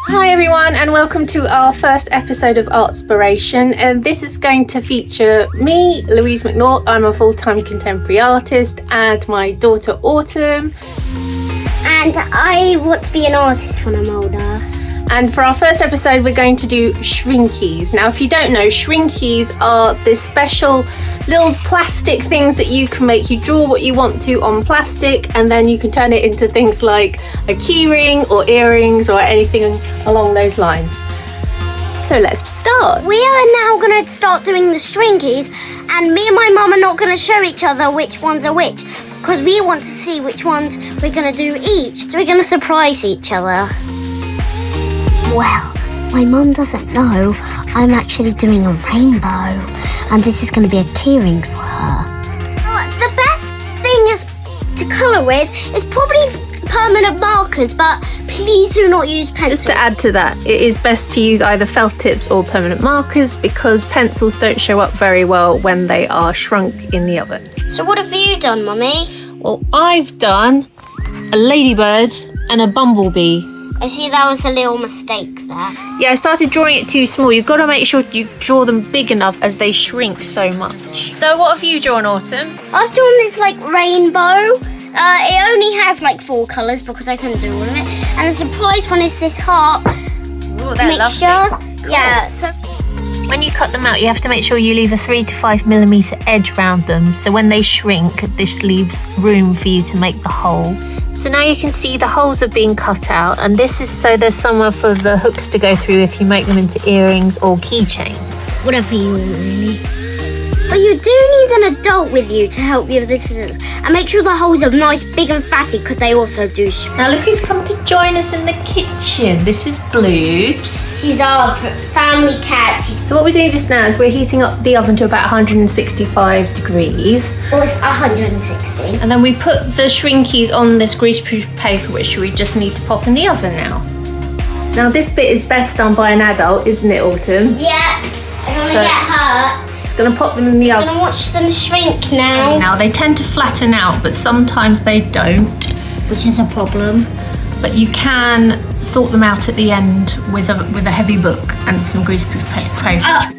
Hi everyone, and welcome to our first episode of Artspiration, and this is going to feature me, Louise McNaught. I'm a full-time contemporary artist, and my daughter Autumn. And I want to be an artist when I'm older. And for our first episode, we're going to do Shrinkies. Now, if you don't know, Shrinkies are this special little plastic things that you can make. You draw what you want to on plastic, and then you can turn it into things like a keyring or earrings or anything along those lines. So let's start. We are now going to start doing the Shrinkies, and me and my mum are not going to show each other which ones are which, because we want to see which ones we're going to do each. So we're going to surprise each other. Well, my mum doesn't know I'm actually doing a rainbow, and this is going to be a keyring for her. The best thing is to colour with is probably permanent markers, but please do not use pencils. Just to add to that, it is best to use either felt tips or permanent markers because pencils don't show up very well when they are shrunk in the oven. So what have you done, Mummy? Well, I've done a ladybird and a bumblebee. I see that was a little mistake there. Yeah, I started drawing it too small. You've got to make sure you draw them big enough as they shrink so much. So what have you drawn, Autumn? I've drawn this like rainbow. It only has like 4 colours because I couldn't do all of it. And the surprise one is this heart mixture. Lovely. Cool. Yeah, so when you cut them out, you have to make sure you leave a 3 to 5 millimetre edge round them. So when they shrink, this leaves room for you to make the hole. So now you can see the holes are being cut out, and this is so there's somewhere for the hooks to go through if you make them into earrings or keychains. whatever you want, really. But you do need an adult with you to help you with this. And make sure the holes are nice, big and fatty, because they also do shrink. Now look who's come to join us in the kitchen. This is Bloobs. She's our family cat. So what we're doing just now is we're heating up the oven to about 165 degrees. Or it's 160. And then we put the Shrinkies on this greaseproof paper, which we just need to pop in the oven now. Now this bit is best done by an adult, isn't it, Autumn? Yeah, I don't want to get hurt. Just going to pop them in the I'm oven. going to watch them shrink now. Now they tend to flatten out, but sometimes they don't. Which is a problem. But you can sort them out at the end with a heavy book and some greaseproof paper.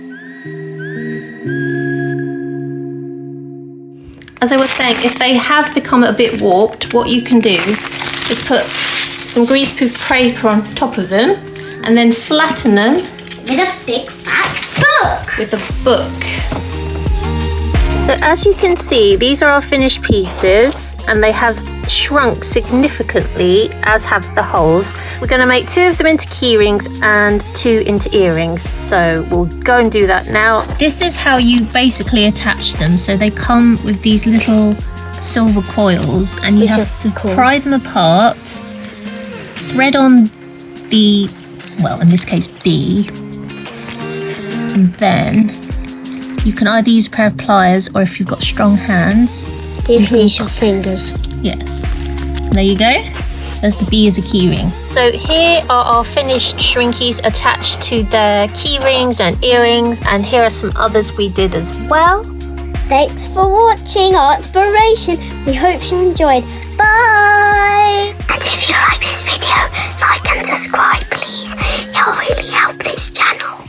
As I was saying, if they have become a bit warped, what you can do is put some greaseproof paper on top of them and then flatten them With a big fat book. with a book. So as you can see, these are our finished pieces and they have shrunk significantly, as have the holes. We're going to make 2 of them into key rings and 2 into earrings, so we'll go and do that now. This is how you basically attach them. So they come with these little silver coils and you have to pry them apart, thread on the, well, in this case B, and then you can either use a pair of pliers or if you've got strong hands, You can use your fingers. yes. There you go. There's the B as a keyring. So here are our finished Shrinkies attached to their key rings and earrings, and here are some others we did as well. Thanks for watching Artspiration. We hope you enjoyed. Bye! And if you like this video, like and subscribe, please. It'll really help this channel.